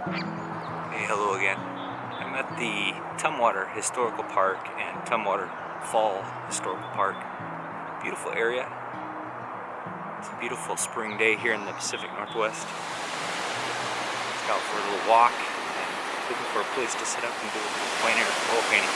Hey, hello again. I'm at the Tumwater Historical Park and Tumwater Fall Historical Park. Beautiful area. It's a beautiful spring day here in the Pacific Northwest. Just out for a little walk and looking for a place to set up and do a little plein air oil painting.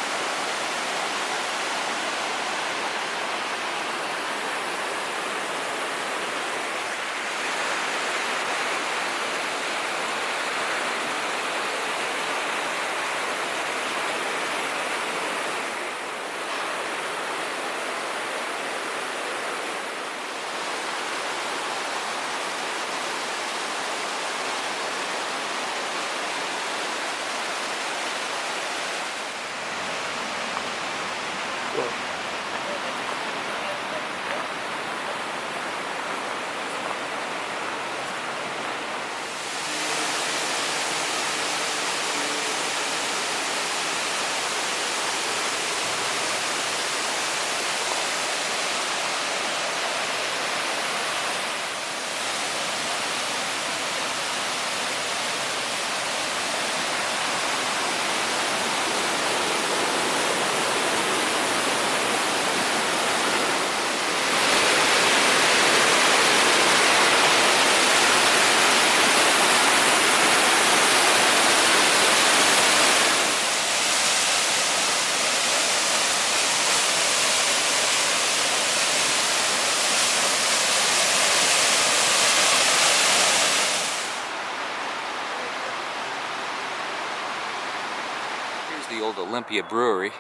The old Olympia Brewery,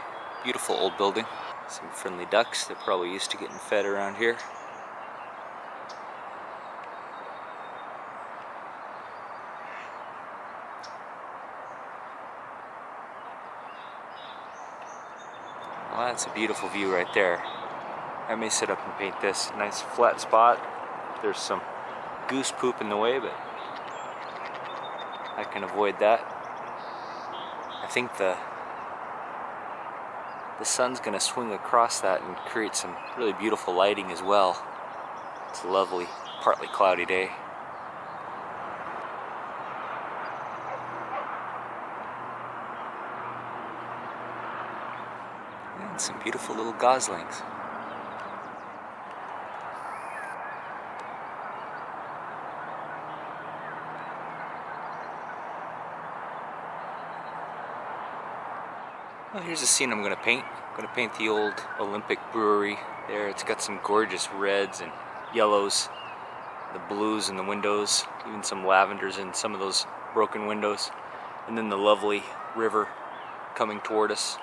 beautiful old building. Some friendly ducks, they're probably used to getting fed around here. Well, that's a beautiful view right there. I may sit up and paint this. Nice flat spot. There's some goose poop in the way, but I can avoid that. I think the sun's going to swing across that and create some really beautiful lighting as well. It's a lovely, partly cloudy day. And some beautiful little goslings. Well, here's a scene I'm going to paint. I'm going to paint the old Olympia Brewery there. It's got some gorgeous reds and yellows, the blues in the windows, even some lavenders in some of those broken windows, and then the lovely river coming toward us,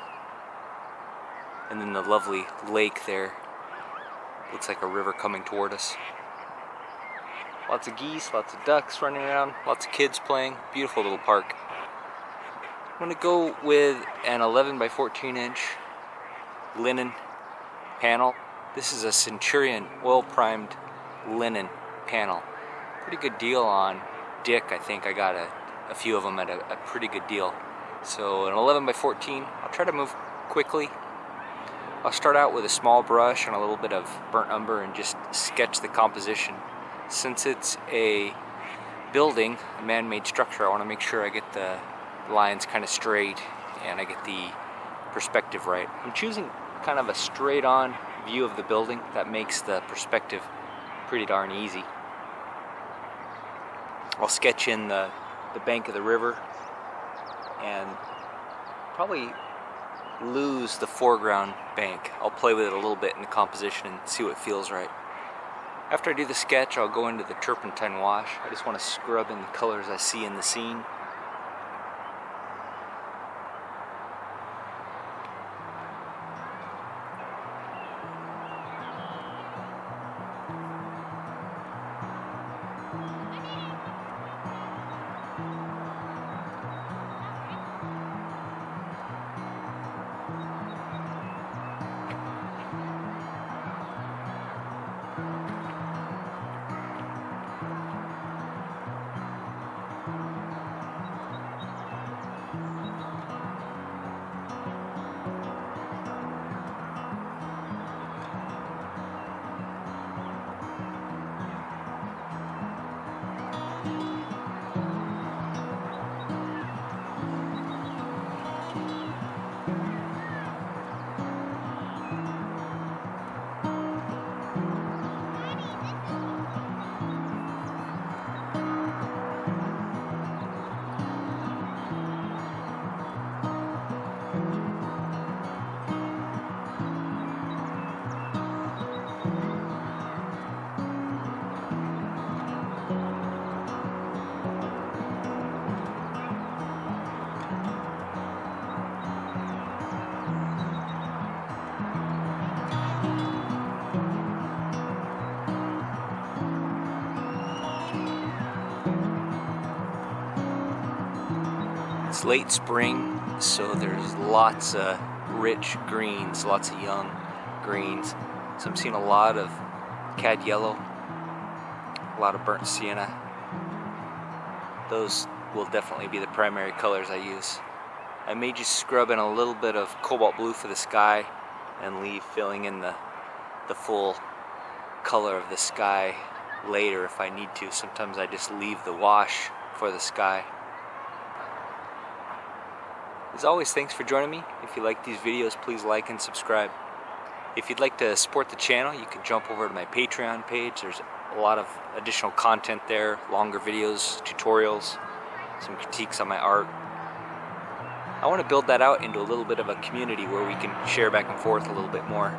and then the lovely lake there. Looks like a river coming toward us. Lots of geese, lots of ducks running around, lots of kids playing. Beautiful little park. I'm going to go with an 11 by 14 inch linen panel. This is a Centurion oil primed linen panel. Pretty good deal on Dick. I think I got a few of them at a pretty good deal. So an 11 by 14. I'll try to move quickly. I'll start out with a small brush and a little bit of burnt umber and just sketch the composition. Since it's a building, a man-made structure, I want to make sure I get the lines kind of straight and I get the perspective right. I'm choosing kind of a straight on view of the building. That makes the perspective pretty darn easy. I'll sketch in the bank of the river and probably lose the foreground bank. I'll play with it a little bit in the composition and see what feels right. After I do the sketch, I'll go into the turpentine wash. I just want to scrub in the colors I see in the scene. It's late spring, so there's lots of rich greens, lots of young greens. So I'm seeing a lot of cad yellow, a lot of burnt sienna. Those will definitely be the primary colors I use. I may just scrub in a little bit of cobalt blue for the sky and leave filling in the full color of the sky later if I need to. Sometimes I just leave the wash for the sky. As always, thanks for joining me. If you like these videos, please like and subscribe. If you'd like to support the channel, you can jump over to my Patreon page. There's a lot of additional content there, longer videos, tutorials, some critiques on my art. I want to build that out into a little bit of a community where we can share back and forth a little bit more.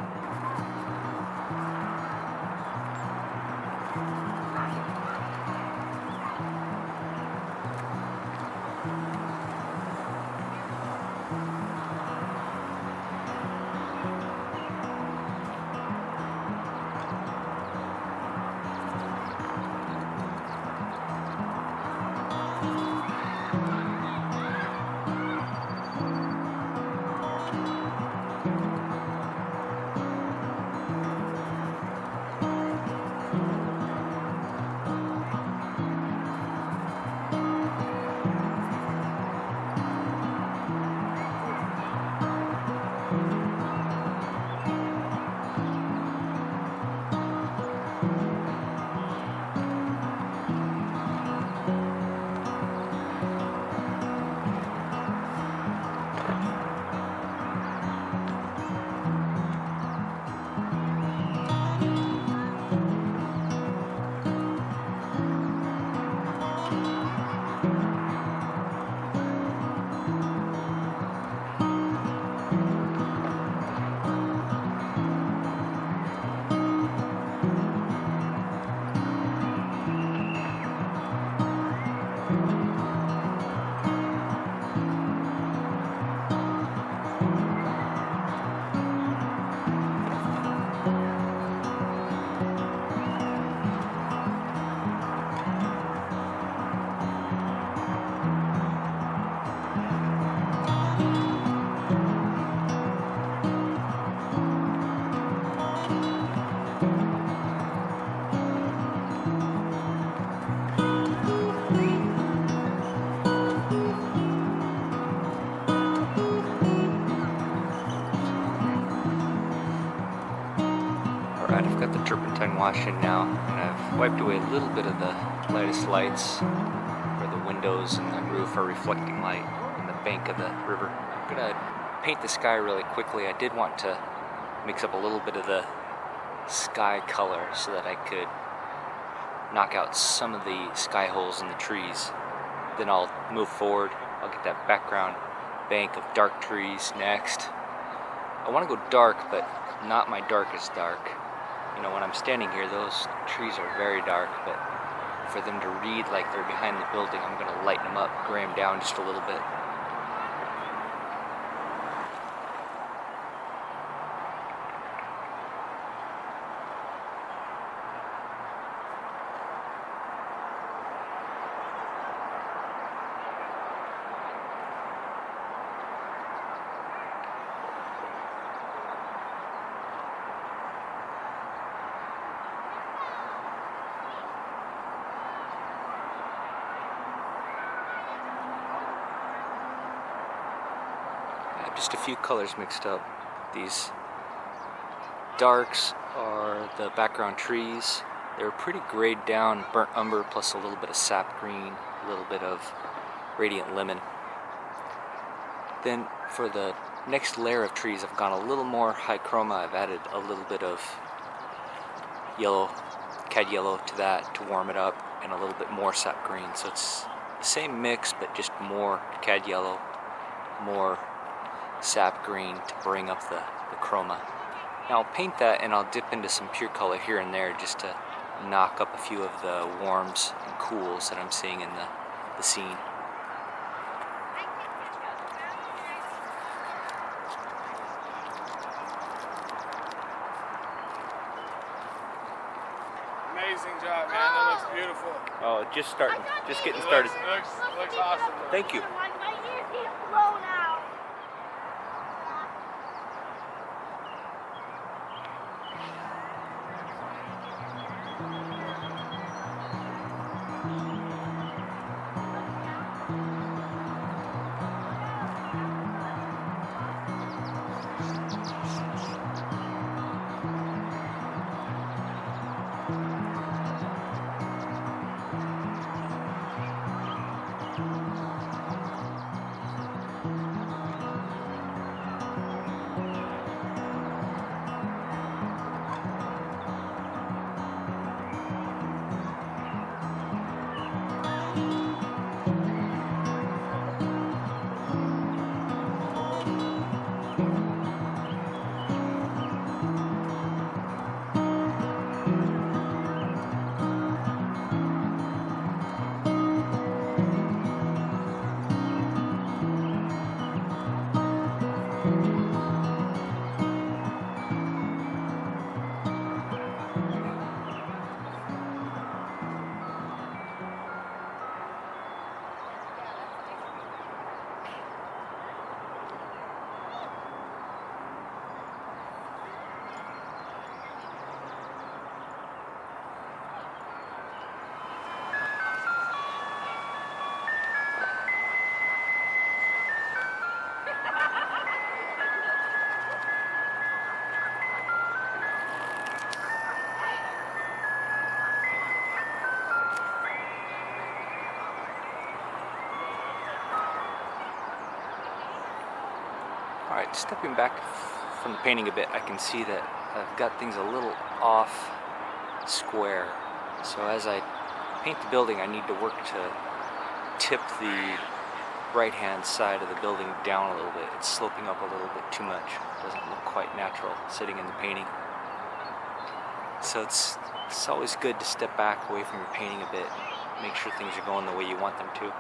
I've got the turpentine wash in now, and I've wiped away a little bit of the lightest lights where the windows and the roof are reflecting light in the bank of the river. I'm gonna paint the sky really quickly. I did want to mix up a little bit of the sky color so that I could knock out some of the sky holes in the trees. Then I'll move forward. I'll get that background bank of dark trees next. I want to go dark, but not my darkest dark. You know, when I'm standing here, those trees are very dark, but for them to read like they're behind the building, I'm going to lighten them up, gray them down just a little bit. Just a few colors mixed up. These darks are the background trees. They're pretty grayed down, burnt umber plus a little bit of sap green, a little bit of radiant lemon. Then for the next layer of trees, I've gone a little more high chroma. I've added a little bit of yellow, cad yellow to that to warm it up, and a little bit more sap green. So it's the same mix, but just more cad yellow, more sap green to bring up the chroma. Now I'll paint that and I'll dip into some pure color here and there just to knock up a few of the warms and cools that I'm seeing in the scene. Amazing job, man. That looks beautiful. Oh, just starting. Just getting started. Looks awesome. Thank you. see it blow now. Alright, stepping back from the painting a bit, I can see that I've got things a little off square. So as I paint the building, I need to work to tip the right-hand side of the building down a little bit. It's sloping up a little bit too much. It doesn't look quite natural sitting in the painting. So it's always good to step back away from your painting a bit, make sure things are going the way you want them to.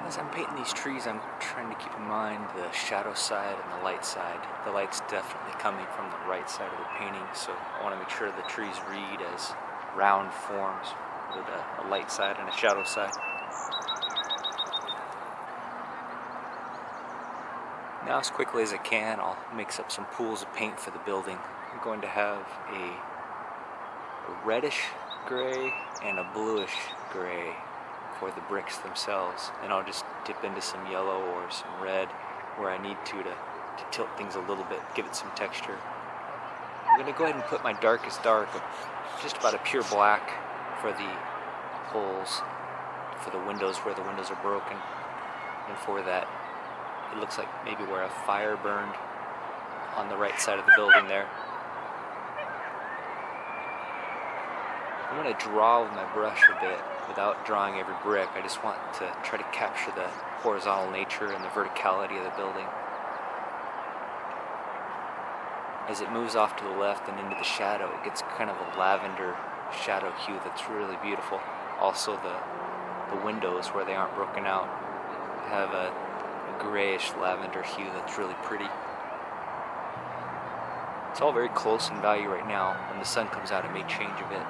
As I'm painting these trees, I'm trying to keep in mind the shadow side and the light side. The light's definitely coming from the right side of the painting, so I want to make sure the trees read as round forms with a light side and a shadow side. Now, as quickly as I can, I'll mix up some pools of paint for the building. I'm going to have a reddish gray and a bluish gray for the bricks themselves, and I'll just dip into some yellow or some red where I need to tilt things a little bit, give it some texture. I'm going to go ahead and put my darkest dark, just about a pure black for the holes, for the windows where the windows are broken, and for that it looks like maybe where a fire burned on the right side of the building there. I'm going to draw with my brush a bit without drawing every brick. I just want to try to capture the horizontal nature and the verticality of the building. As it moves off to the left and into the shadow, it gets kind of a lavender shadow hue that's really beautiful. Also the windows where they aren't broken out have a grayish lavender hue that's really pretty. It's all very close in value right now. When the sun comes out, it may change a bit.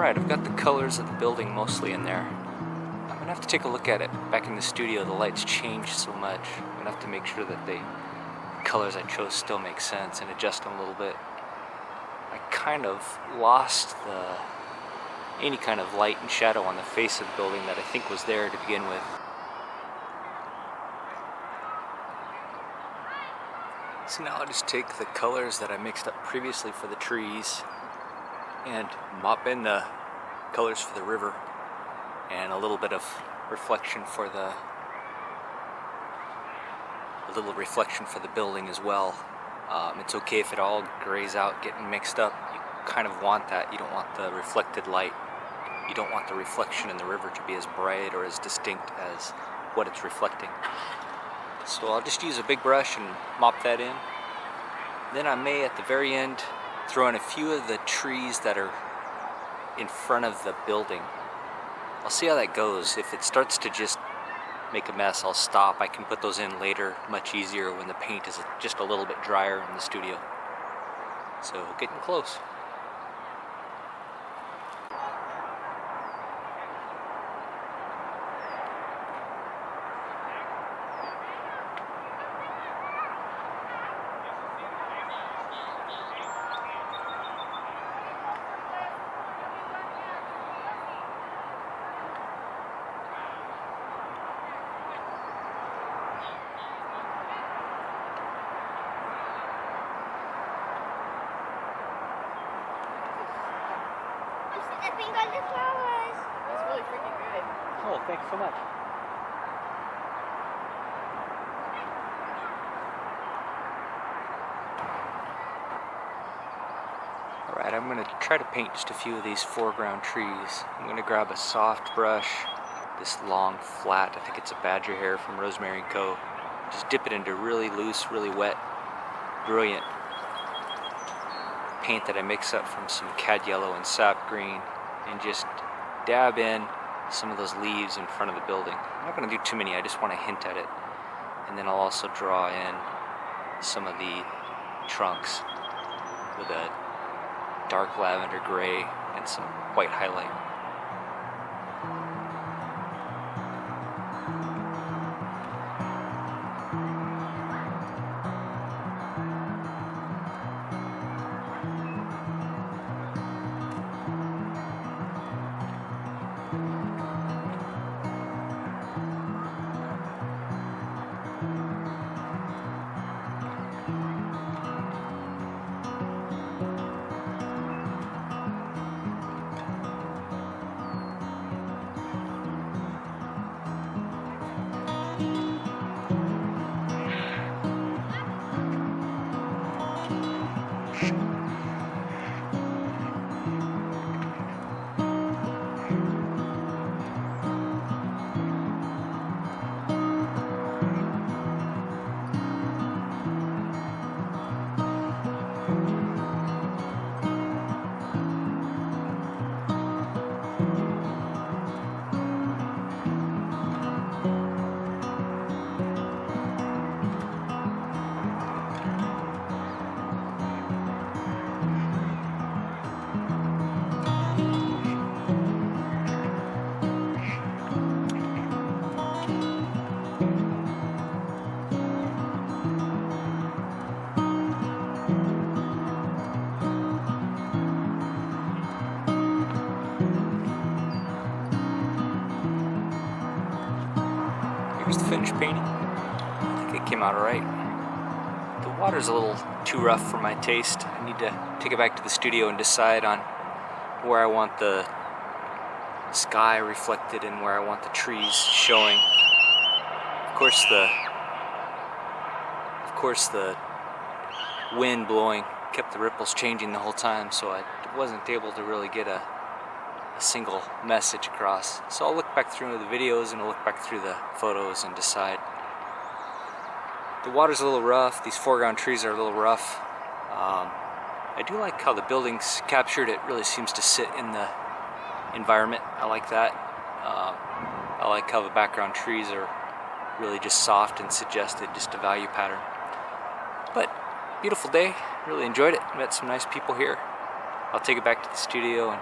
Alright, I've got the colors of the building mostly in there. I'm gonna have to take a look at it. Back in the studio, the lights changed so much. I'm gonna have to make sure that the colors I chose still make sense and adjust them a little bit. I kind of lost any kind of light and shadow on the face of the building that I think was there to begin with. So now I'll just take the colors that I mixed up previously for the trees and mop in the colors for the river and a little bit of reflection for the building as well. It's okay if it all grays out, getting mixed up. You kind of want that. You don't want the reflected light. You don't want the reflection in the river to be as bright or as distinct as what it's reflecting. So I'll just use a big brush and mop that in. Then I may at the very end throw in a few of the trees that are in front of the building. I'll see how that goes. If it starts to just make a mess, I'll stop. I can put those in later much easier when the paint is just a little bit drier in the studio. So getting close. Stepping on the flowers. That's really freaking good. Oh, thanks so much. Alright, I'm going to try to paint just a few of these foreground trees. I'm going to grab a soft brush, this long flat, I think it's a badger hair from Rosemary & Co. Just dip it into really loose, really wet, brilliant paint that I mix up from some cad yellow and sap green, and just dab in some of those leaves in front of the building. I'm not going to do too many, I just want to hint at it. And then I'll also draw in some of the trunks with a dark lavender gray and some white highlight. Here's the finished painting. I think it came out alright. The water's a little too rough for my taste. I need to take it back to the studio and decide on where I want the sky reflected and where I want the trees showing. Of course the wind blowing kept the ripples changing the whole time, so I wasn't able to really get a single message across. So I'll look back through the videos and I'll look back through the photos and decide. The water's a little rough, these foreground trees are a little rough. I do like how the building's captured. It really seems to sit in the environment. I like that. I like how the background trees are really just soft and suggested just a value pattern. But beautiful day, really enjoyed it. Met some nice people here. I'll take it back to the studio and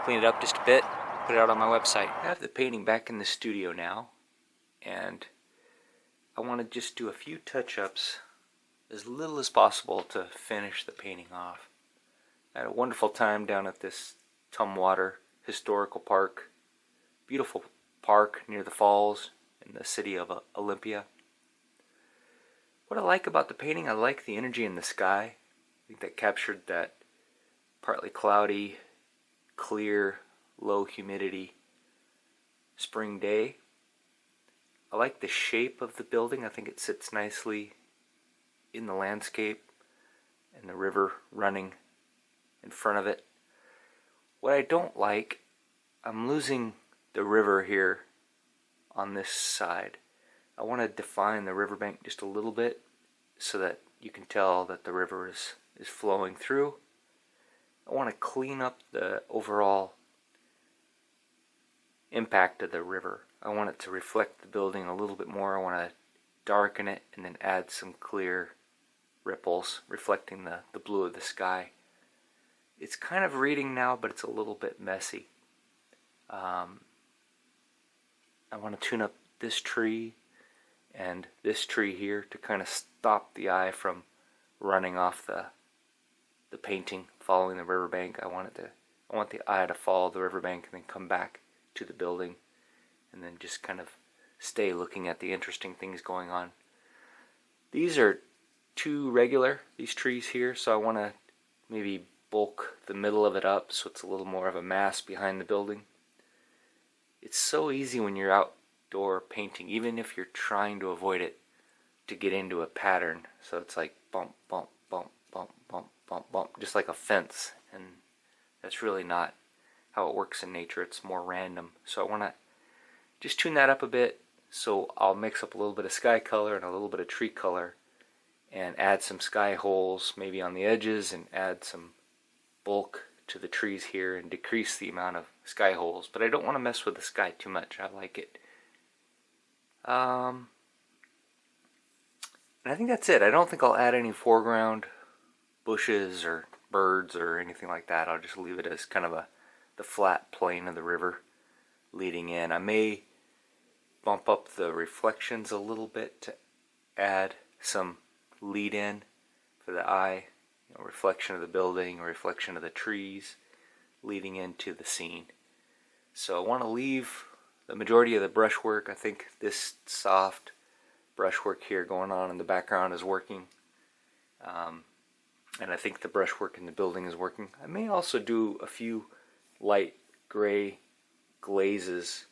clean it up just a bit, put it out on my website. I have the painting back in the studio now, and I want to just do a few touch-ups, as little as possible, to finish the painting off. I had a wonderful time down at this Tumwater Historical Park. Beautiful park near the falls in the city of Olympia. What I like about the painting, I like the energy in the sky. I think that captured that partly cloudy, clear, low humidity spring day. I like the shape of the building. I think it sits nicely in the landscape and the river running in front of it. What I don't like, I'm losing the river here on this side. I want to define the riverbank just a little bit so that you can tell that the river is flowing through. I want to clean up the overall impact of the river. I want it to reflect the building a little bit more. I want to darken it and then add some clear ripples reflecting the blue of the sky. It's kind of reading now, but it's a little bit messy. I want to tune up this tree and this tree here to kind of stop the eye from running off the painting, following the riverbank. I want the eye to follow the riverbank and then come back to the building, and then just kind of stay looking at the interesting things going on. These are too regular, these trees here, so I want to maybe bulk the middle of it up so it's a little more of a mass behind the building. It's so easy when you're outdoor painting, even if you're trying to avoid it, to get into a pattern. So it's like bump, bump, bump, bump, bump, bump, bump, just like a fence. And that's really not how it works in nature. It's more random. So I want to just tune that up a bit. So I'll mix up a little bit of sky color and a little bit of tree color and add some sky holes maybe on the edges and add some bulk to the trees here and decrease the amount of sky holes. But I don't want to mess with the sky too much. I like it. And I think that's it. I don't think I'll add any foreground bushes or birds or anything like that. I'll just leave it as kind of the flat plane of the river leading in. I may bump up the reflections a little bit to add some lead in for the eye, reflection of the building, reflection of the trees leading into the scene. So I want to leave the majority of the brushwork. I think this soft brushwork here going on in the background is working, and I think the brushwork in the building is working. I may also do a few light gray glazes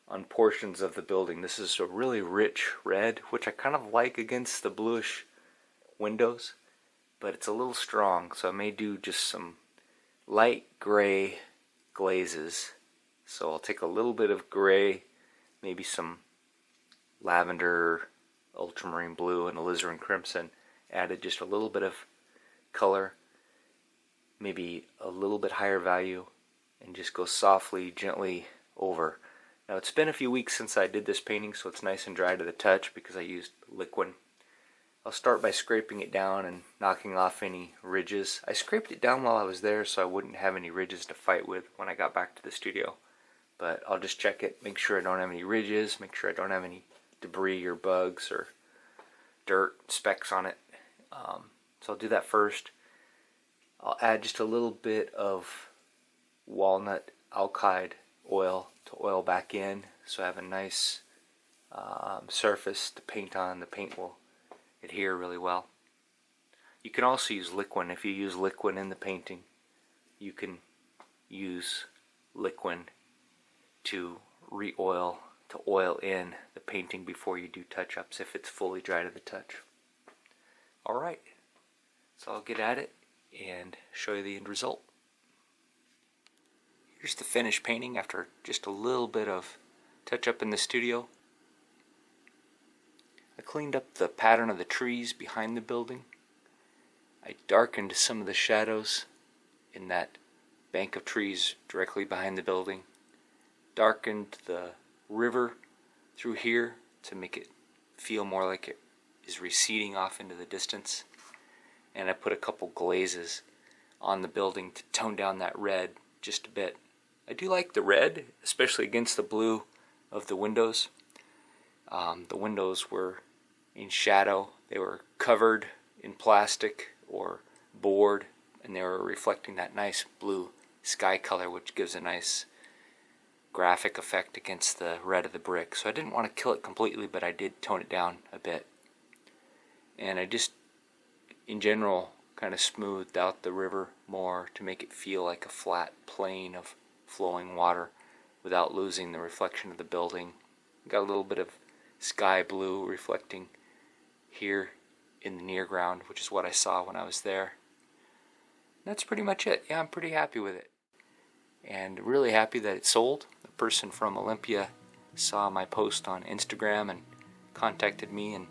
on portions of the building. This is a really rich red, which I kind of like against the bluish windows, but it's a little strong, so I may do just some light gray glazes. So I'll take a little bit of gray, maybe some lavender, ultramarine blue, and alizarin crimson, added just a little bit of color, maybe a little bit higher value, and just go softly, gently over. Now it's been a few weeks since I did this painting, so it's nice and dry to the touch because I used liquid. I'll start by scraping it down and knocking off any ridges. I scraped it down while I was there so I wouldn't have any ridges to fight with when I got back to the studio. But I'll just check it, make sure I don't have any ridges, make sure I don't have any debris or bugs or dirt specks on it. So I'll do that first. I'll add just a little bit of walnut alkyd oil to oil back in so I have a nice surface to paint on. The paint will adhere really well. You can also use liquid. If you use liquid in the painting, you can use liquid to re-oil, to oil in the painting before you do touch-ups if it's fully dry to the touch. Alright, so I'll get at it and show you the end result. Here's the finished painting after just a little bit of touch-up in the studio. I cleaned up the pattern of the trees behind the building. I darkened some of the shadows in that bank of trees directly behind the building. Darkened the river through here to make it feel more like it is receding off into the distance. And I put a couple glazes on the building to tone down that red just a bit. I do like the red, especially against the blue of the windows. The windows were in shadow. They were covered in plastic or board, and they were reflecting that nice blue sky color, which gives a nice graphic effect against the red of the brick. So I didn't want to kill it completely, but I did tone it down a bit. And I just, in general, kind of smoothed out the river more to make it feel like a flat plain of flowing water without losing the reflection of the building. Got a little bit of sky blue reflecting here in the near ground, which is what I saw when I was there. That's pretty much it. Yeah, I'm pretty happy with it. And really happy that it sold. A person from Olympia saw my post on Instagram and contacted me and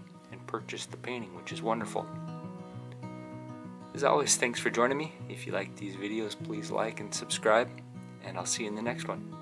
purchased the painting, which is wonderful. As always, thanks for joining me. If you like these videos, please like and subscribe, and I'll see you in the next one.